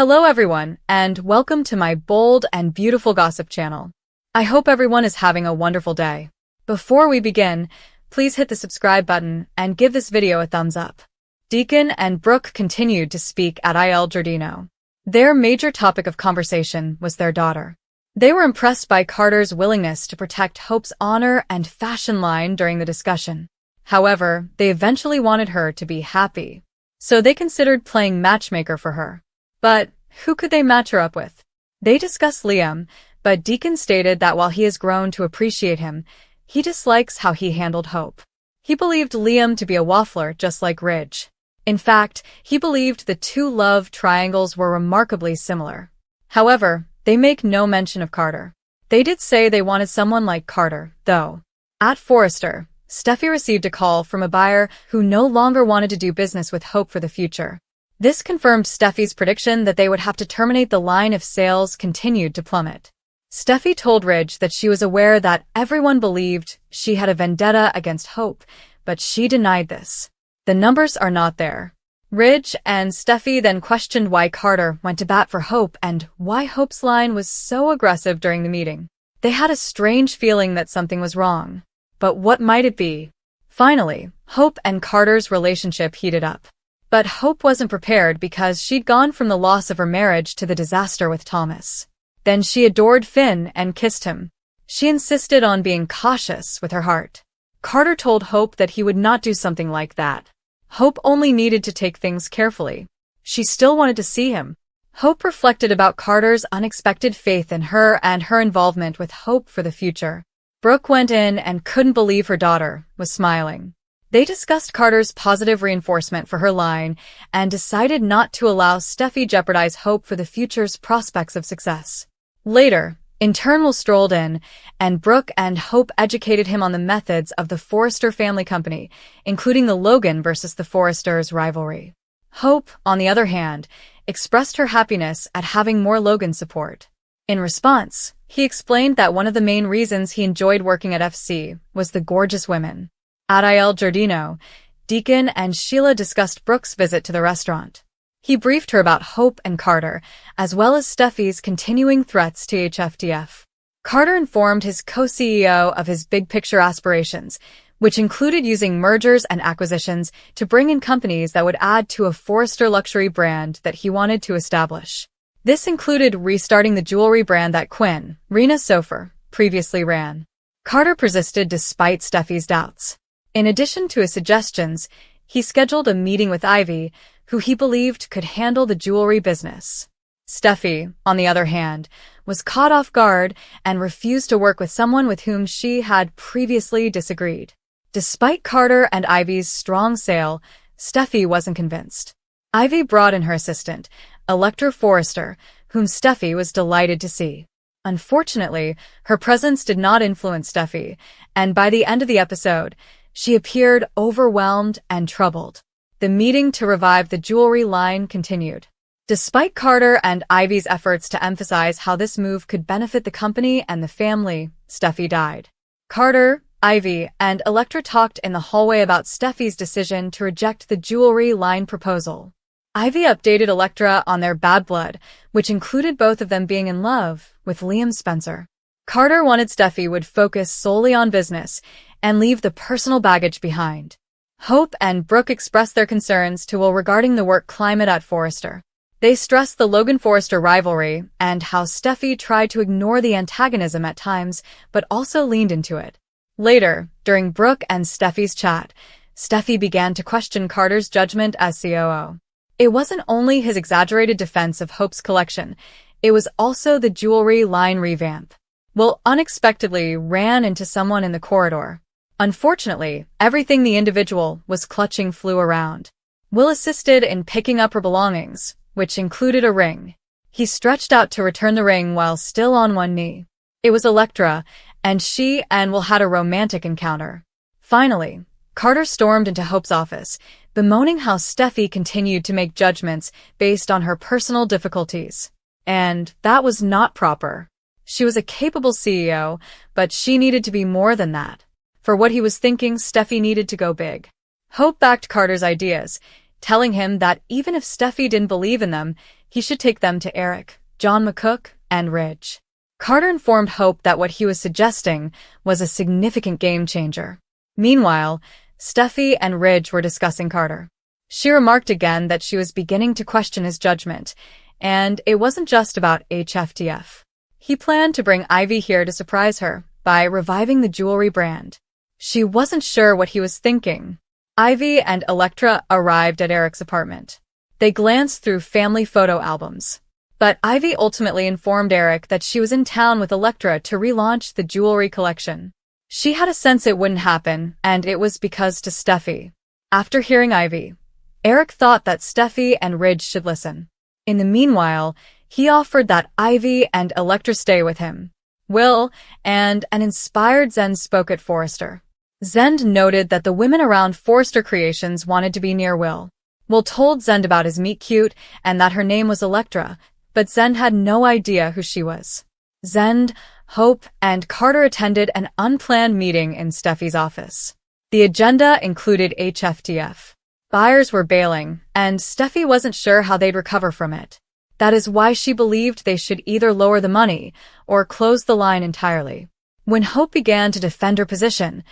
Hello everyone, and welcome to my bold and beautiful gossip channel. I hope everyone is having a wonderful day. Before we begin, please hit the subscribe button and give this video a thumbs up. Deacon and Brooke continued to speak at Il Giardino. Their major topic of conversation was their daughter. They were impressed by Carter's willingness to protect Hope's honor and fashion line during the discussion. However, they eventually wanted her to be happy, so they considered playing matchmaker for her. But who could they match her up with? They discussed Liam, but Deacon stated that while he has grown to appreciate him, he dislikes how he handled Hope. He believed Liam to be a waffler just like Ridge. In fact, he believed the two love triangles were remarkably similar. However, they make no mention of Carter. They did say they wanted someone like Carter, though. At Forrester, Steffi received a call from a buyer who no longer wanted to do business with Hope for the future. This confirmed Steffi's prediction that they would have to terminate the line if sales continued to plummet. Steffi told Ridge that she was aware that everyone believed she had a vendetta against Hope, but she denied this. The numbers are not there. Ridge and Steffi then questioned why Carter went to bat for Hope and why Hope's line was so aggressive during the meeting. They had a strange feeling that something was wrong. But what might it be? Finally, Hope and Carter's relationship heated up. But Hope wasn't prepared because she'd gone from the loss of her marriage to the disaster with Thomas. Then she adored Finn and kissed him. She insisted on being cautious with her heart. Carter told Hope that he would not do something like that. Hope only needed to take things carefully. She still wanted to see him. Hope reflected about Carter's unexpected faith in her and her involvement with Hope for the future. Brooke went in and couldn't believe her daughter was smiling. They discussed Carter's positive reinforcement for her line and decided not to allow Steffi jeopardize Hope for the future's prospects of success. Later, Internal strolled in, and Brooke and Hope educated him on the methods of the Forrester family company, including the Logan versus the Forresters rivalry. Hope, on the other hand, expressed her happiness at having more Logan support. In response, he explained that one of the main reasons he enjoyed working at FC was the gorgeous women. At Il Giardino, Deacon and Sheila discussed Brooke's visit to the restaurant. He briefed her about Hope and Carter, as well as Steffi's continuing threats to HFTF. Carter informed his co-CEO of his big-picture aspirations, which included using mergers and acquisitions to bring in companies that would add to a Forrester luxury brand that he wanted to establish. This included restarting the jewelry brand that Quinn, Rena Sofer, previously ran. Carter persisted despite Steffi's doubts. In addition to his suggestions, he scheduled a meeting with Ivy, who he believed could handle the jewelry business. Steffi, on the other hand, was caught off guard and refused to work with someone with whom she had previously disagreed. Despite Carter and Ivy's strong sale, Steffi wasn't convinced. Ivy brought in her assistant, Electra Forrester, whom Steffi was delighted to see. Unfortunately, her presence did not influence Steffi, and by the end of the episode, she appeared overwhelmed and troubled. The meeting to revive the jewelry line continued. Despite Carter and Ivy's efforts to emphasize how this move could benefit the company and the family, Steffi died. Carter, Ivy, and Electra talked in the hallway about Steffi's decision to reject the jewelry line proposal. Ivy updated Electra on their bad blood, which included both of them being in love with Liam Spencer. Carter wanted Steffi would focus solely on business and leave the personal baggage behind. Hope and Brooke expressed their concerns to Will regarding the work climate at Forrester. They stressed the Logan-Forrester rivalry and how Steffi tried to ignore the antagonism at times, but also leaned into it. Later, during Brooke and Steffi's chat, Steffi began to question Carter's judgment as COO. It wasn't only his exaggerated defense of Hope's collection, it was also the jewelry line revamp. Will unexpectedly ran into someone in the corridor. Unfortunately, everything the individual was clutching flew around. Will assisted in picking up her belongings, which included a ring. He stretched out to return the ring while still on one knee. It was Electra, and she and Will had a romantic encounter. Finally, Carter stormed into Hope's office, bemoaning how Steffi continued to make judgments based on her personal difficulties. And that was not proper. She was a capable CEO, but she needed to be more than that. For what he was thinking, Steffi needed to go big. Hope backed Carter's ideas, telling him that even if Steffi didn't believe in them, He should take them to Eric, John McCook, and Ridge. Carter informed Hope that what he was suggesting was a significant game changer. Meanwhile, Steffi and Ridge were discussing Carter. She remarked again that she was beginning to question his judgment, and it wasn't just about HFTF. He planned to bring Ivy here to surprise her by reviving the jewelry brand. She wasn't sure what he was thinking. Ivy and Electra arrived at Eric's apartment. They glanced through family photo albums. But Ivy ultimately informed Eric that she was in town with Electra to relaunch the jewelry collection. She had a sense it wouldn't happen, and it was because to Steffi. After hearing Ivy, Eric thought that Steffi and Ridge should listen. In the meanwhile, he offered that Ivy and Electra stay with him. Will and an inspired Zend spoke at Forrester. Zend noted that the women around Forrester Creations wanted to be near Will. Will told Zend about his meet-cute and that her name was Electra, but Zend had no idea who she was. Zend, Hope, and Carter attended an unplanned meeting in Steffi's office. The agenda included HFTF. Buyers were bailing, and Steffi wasn't sure how they'd recover from it. That is why she believed they should either lower the money or close the line entirely. When Hope began to defend her position,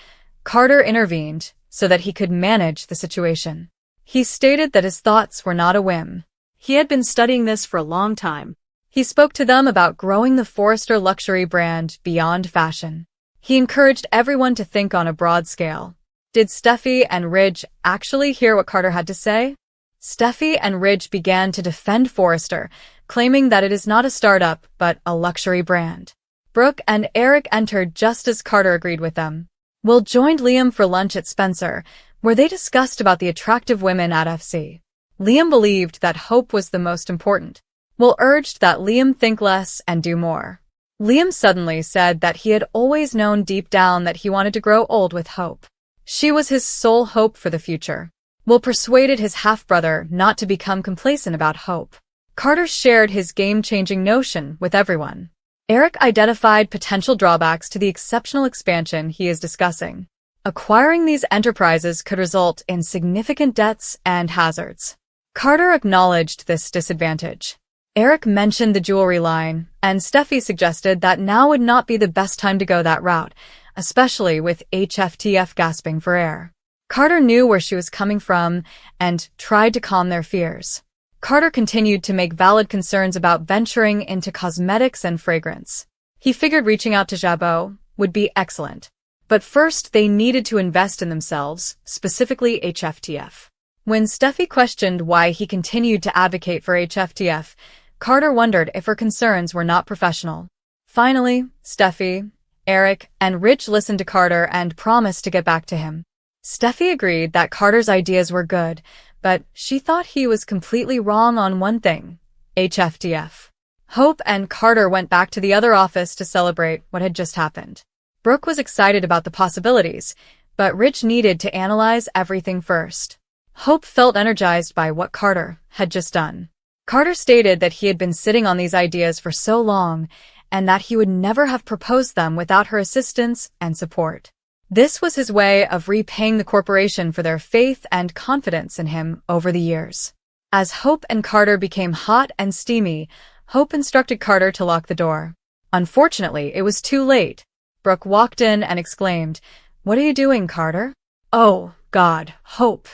Carter intervened so that he could manage the situation. He stated that his thoughts were not a whim. He had been studying this for a long time. He spoke to them about growing the Forrester luxury brand beyond fashion. He encouraged everyone to think on a broad scale. Did Steffi and Ridge actually hear what Carter had to say? Steffi and Ridge began to defend Forrester, claiming that it is not a startup, but a luxury brand. Brooke and Eric entered just as Carter agreed with them. Will joined Liam for lunch at Spencer, where they discussed about the attractive women at FC. Liam believed that Hope was the most important. Will urged that Liam think less and do more. Liam suddenly said that he had always known deep down that he wanted to grow old with Hope. She was his sole hope for the future. Will persuaded his half-brother not to become complacent about Hope. Carter shared his game-changing notion with everyone. Eric identified potential drawbacks to the exceptional expansion he is discussing. Acquiring these enterprises could result in significant debts and hazards. Carter acknowledged this disadvantage. Eric mentioned the jewelry line, and Steffi suggested that now would not be the best time to go that route, especially with HFTF gasping for air. Carter knew where she was coming from and tried to calm their fears. Carter continued to make valid concerns about venturing into cosmetics and fragrance. He figured reaching out to Jabot would be excellent. But first, they needed to invest in themselves, specifically HFTF. When Steffi questioned why he continued to advocate for HFTF, Carter wondered if her concerns were not professional. Finally, Steffi, Eric, and Ridge listened to Carter and promised to get back to him. Steffi agreed that Carter's ideas were good, but she thought he was completely wrong on one thing: HFTF. Hope and Carter went back to the other office to celebrate what had just happened. Brooke was excited about the possibilities, but Ridge needed to analyze everything first. Hope felt energized by what Carter had just done. Carter stated that he had been sitting on these ideas for so long, and that he would never have proposed them without her assistance and support. This was his way of repaying the corporation for their faith and confidence in him over the years. As Hope and Carter became hot and steamy, Hope instructed Carter to lock the door. Unfortunately, it was too late. Brooke walked in and exclaimed, "What are you doing, Carter?" "Oh, God, Hope."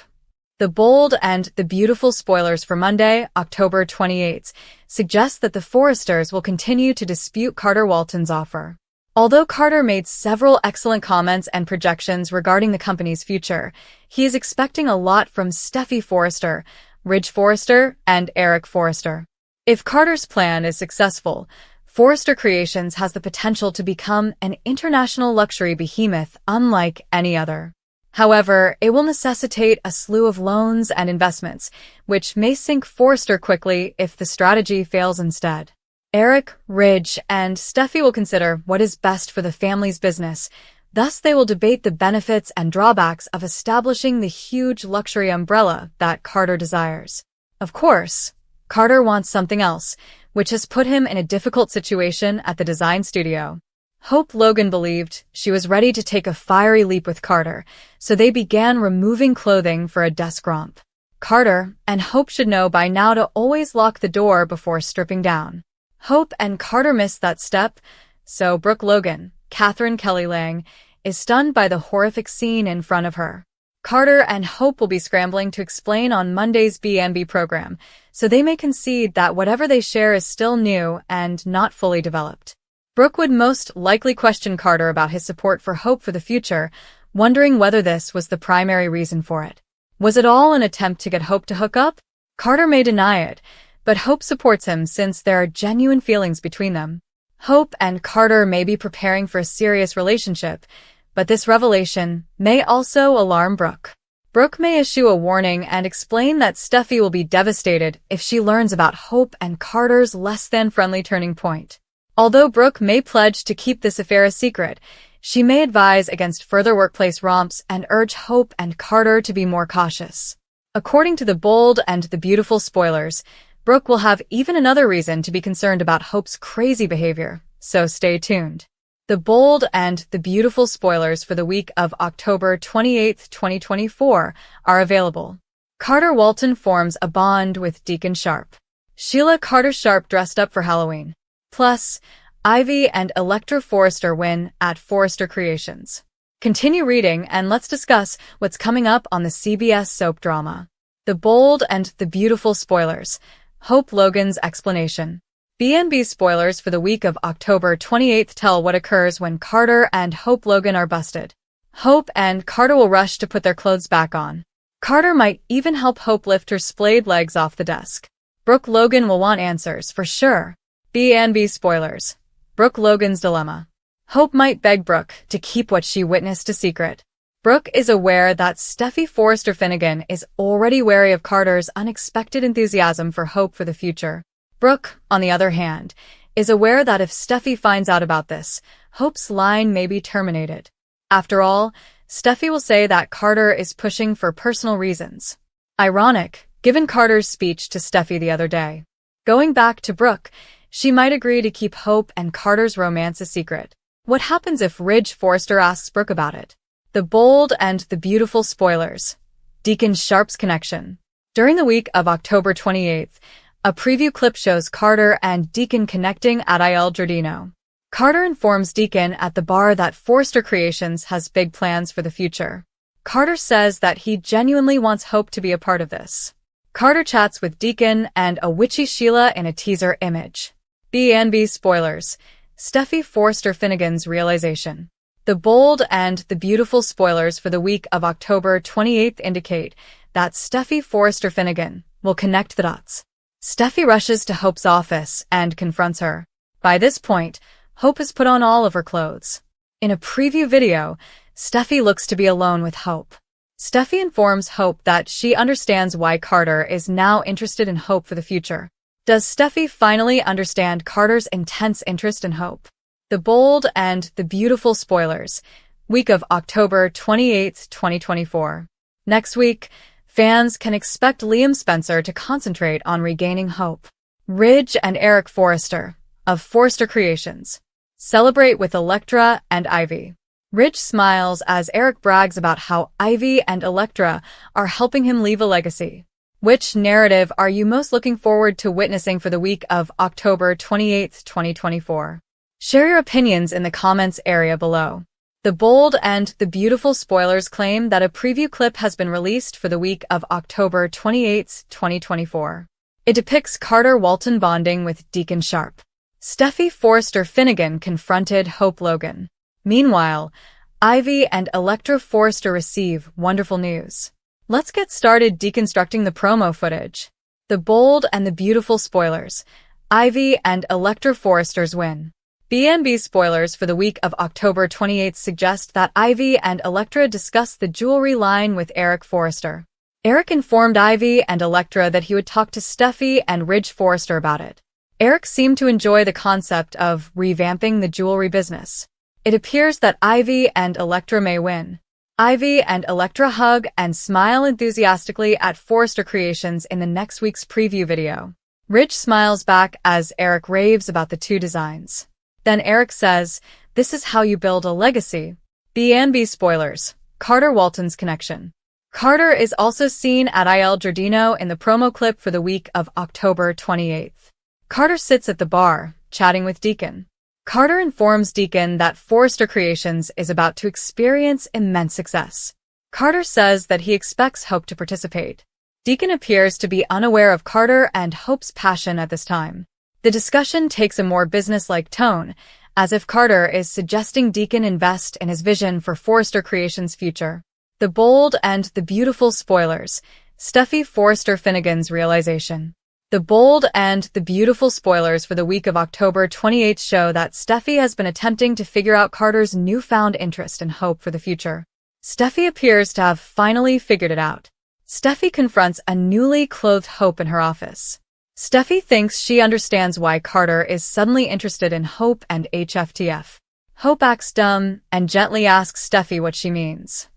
The bold and the beautiful spoilers for Monday, October 28th, suggest that the Forresters will continue to dispute Carter Walton's offer. Although Carter made several excellent comments and projections regarding the company's future, he is expecting a lot from Steffi Forrester, Ridge Forrester, and Eric Forrester. If Carter's plan is successful, Forrester Creations has the potential to become an international luxury behemoth unlike any other. However, it will necessitate a slew of loans and investments, which may sink Forrester quickly if the strategy fails instead. Eric, Ridge, and Steffi will consider what is best for the family's business. Thus, they will debate the benefits and drawbacks of establishing the huge luxury umbrella that Carter desires. Of course, Carter wants something else, which has put him in a difficult situation at the design studio. Hope Logan believed she was ready to take a fiery leap with Carter, so they began removing clothing for a desk romp. Carter and Hope should know by now to always lock the door before stripping down. Hope and Carter missed that step, so Brooke Logan, Catherine Kelly Lang, is stunned by the horrific scene in front of her. Carter and Hope will be scrambling to explain on Monday's BNB program, so they may concede that whatever they share is still new and not fully developed. Brooke would most likely question Carter about his support for Hope for the future, wondering whether this was the primary reason for it. Was it all an attempt to get Hope to hook up? Carter may deny it, but Hope supports him since there are genuine feelings between them. Hope and Carter may be preparing for a serious relationship, but this revelation may also alarm Brooke. Brooke may issue a warning and explain that Steffi will be devastated if she learns about Hope and Carter's less-than-friendly turning point. Although Brooke may pledge to keep this affair a secret, she may advise against further workplace romps and urge Hope and Carter to be more cautious. According to The Bold and the Beautiful spoilers, Brooke will have even another reason to be concerned about Hope's crazy behavior, so stay tuned. The Bold and the Beautiful spoilers for the week of October 28, 2024 are available. Carter Walton forms a bond with Deacon Sharp. Sheila Carter Sharp dressed up for Halloween. Plus, Ivy and Electra Forrester win at Forrester Creations. Continue reading and let's discuss what's coming up on the CBS soap drama. The Bold and the Beautiful spoilers. Hope Logan's explanation. BNB spoilers for the week of October 28 tell what occurs when Carter and Hope Logan are busted. Hope and Carter will rush to put their clothes back on. Carter might even help Hope lift her splayed legs off the desk. Brooke Logan will want answers, for sure. BNB spoilers. Brooke Logan's dilemma. Hope might beg Brooke to keep what she witnessed a secret. Brooke is aware that Steffi Forrester Finnegan is already wary of Carter's unexpected enthusiasm for Hope for the future. Brooke, on the other hand, is aware that if Steffi finds out about this, Hope's line may be terminated. After all, Steffi will say that Carter is pushing for personal reasons. Ironic, given Carter's speech to Steffi the other day. Going back to Brooke, she might agree to keep Hope and Carter's romance a secret. What happens if Ridge Forrester asks Brooke about it? The Bold and the Beautiful spoilers. Deacon Sharp's connection. During the week of October 28th, a preview clip shows Carter and Deacon connecting at Il Giardino. Carter informs Deacon at the bar that Forrester Creations has big plans for the future. Carter says that he genuinely wants Hope to be a part of this. Carter chats with Deacon and a witchy Sheila in a teaser image. BNB spoilers. Steffi Forrester Finnegan's realization. The Bold and the Beautiful spoilers for the week of October 28th indicate that Steffi Forrester Finnegan will connect the dots. Steffi rushes to Hope's office and confronts her. By this point, Hope has put on all of her clothes. In a preview video, Steffi looks to be alone with Hope. Steffi informs Hope that she understands why Carter is now interested in Hope for the future. Does Steffi finally understand Carter's intense interest in Hope? The Bold and the Beautiful spoilers. Week of October 28, 2024. Next week, fans can expect Liam Spencer to concentrate on regaining Hope. Ridge and Eric Forrester, of Forrester Creations, celebrate with Electra and Ivy. Ridge smiles as Eric brags about how Ivy and Electra are helping him leave a legacy. Which narrative are you most looking forward to witnessing for the week of October 28, 2024? Share your opinions in the comments area below. The Bold and the Beautiful spoilers claim that a preview clip has been released for the week of October 28, 2024. It depicts Carter Walton bonding with Deacon Sharp. Steffi Forrester Finnegan confronted Hope Logan. Meanwhile, Ivy and Electra Forrester receive wonderful news. Let's get started deconstructing the promo footage. The Bold and the Beautiful spoilers. Ivy and Electra Forrester's win. BNB spoilers for the week of October 28 suggest that Ivy and Electra discussed the jewelry line with Eric Forrester. Eric informed Ivy and Electra that he would talk to Steffi and Ridge Forrester about it. Eric seemed to enjoy the concept of revamping the jewelry business. It appears that Ivy and Electra may win. Ivy and Electra hug and smile enthusiastically at Forrester Creations in the next week's preview video. Ridge smiles back as Eric raves about the two designs. Then Eric says, "This is how you build a legacy." BNB spoilers. Carter Walton's connection. Carter is also seen at Il Giardino in the promo clip for the week of October 28th. Carter sits at the bar, chatting with Deacon. Carter informs Deacon that Forrester Creations is about to experience immense success. Carter says that he expects Hope to participate. Deacon appears to be unaware of Carter and Hope's passion at this time. The discussion takes a more business-like tone, as if Carter is suggesting Deacon invest in his vision for Forrester Creations' future. The bold and the beautiful spoilers. Steffy Forrester Finnegan's realization. The bold and the beautiful spoilers for the week of October 28th show that Steffy has been attempting to figure out Carter's newfound interest and hope for the future. Steffy appears to have finally figured it out. Steffy confronts a newly clothed Hope in her office. Steffy thinks she understands why Carter is suddenly interested in Hope and HFTF. Hope acts dumb and gently asks Steffy what she means.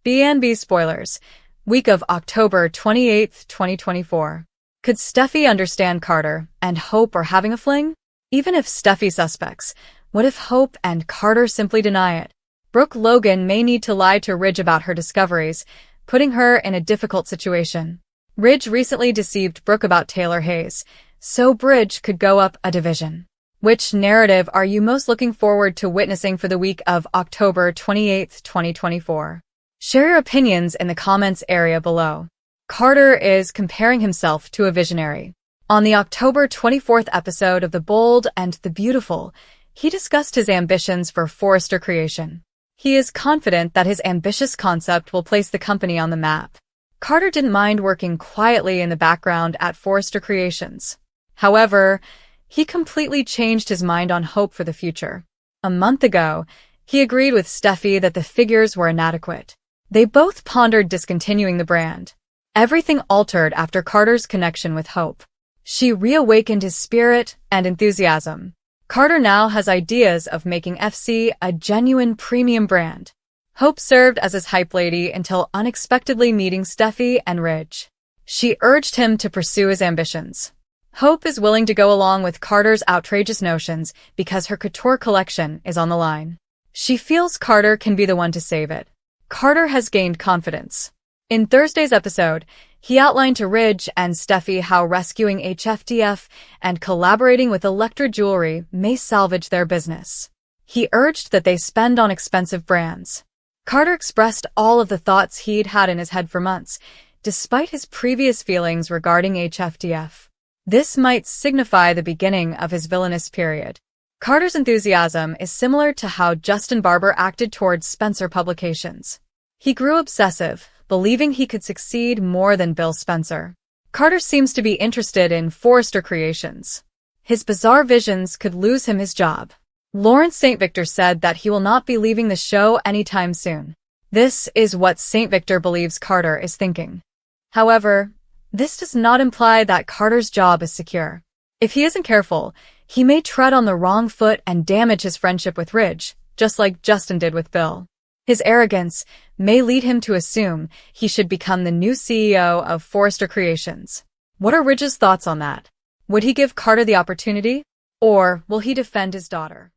B&B spoilers. Week of October 28th, 2024. Could Steffy understand Carter and Hope are having a fling? Even if Steffy suspects, what if Hope and Carter simply deny it? Brooke Logan may need to lie to Ridge about her discoveries, putting her in a difficult situation. Ridge recently deceived Brooke about Taylor Hayes, so Bridge could go up a division. Which narrative are you most looking forward to witnessing for the week of October 28th, 2024? Share your opinions in the comments area below. Carter is comparing himself to a visionary. On the October 24th episode of The Bold and the Beautiful, he discussed his ambitions for Forrester Creation. He is confident that his ambitious concept will place the company on the map. Carter didn't mind working quietly in the background at Forrester Creations. However, he completely changed his mind on Hope for the future. A month ago, he agreed with Steffy that the figures were inadequate. They both pondered discontinuing the brand. Everything altered after Carter's connection with Hope. She reawakened his spirit and enthusiasm. Carter now has ideas of making FC a genuine premium brand. Hope served as his hype lady until unexpectedly meeting Steffy and Ridge. She urged him to pursue his ambitions. Hope is willing to go along with Carter's outrageous notions because her couture collection is on the line. She feels Carter can be the one to save it. Carter has gained confidence. In Thursday's episode, he outlined to Ridge and Steffy how rescuing HFTF and collaborating with Elektra Jewelry may salvage their business. He urged that they spend on expensive brands. Carter expressed all of the thoughts he'd had in his head for months, despite his previous feelings regarding HFTF. This might signify the beginning of his villainous period. Carter's enthusiasm is similar to how Justin Barber acted towards Spencer Publications. He grew obsessive, believing he could succeed more than Bill Spencer. Carter seems to be interested in Forrester Creations. His bizarre visions could lose him his job. Lawrence St. Victor said that he will not be leaving the show anytime soon. This is what St. Victor believes Carter is thinking. However, this does not imply that Carter's job is secure. If he isn't careful, he may tread on the wrong foot and damage his friendship with Ridge, just like Justin did with Bill. His arrogance may lead him to assume he should become the new CEO of Forrester Creations. What are Ridge's thoughts on that? Would he give Carter the opportunity? Or will he defend his daughter?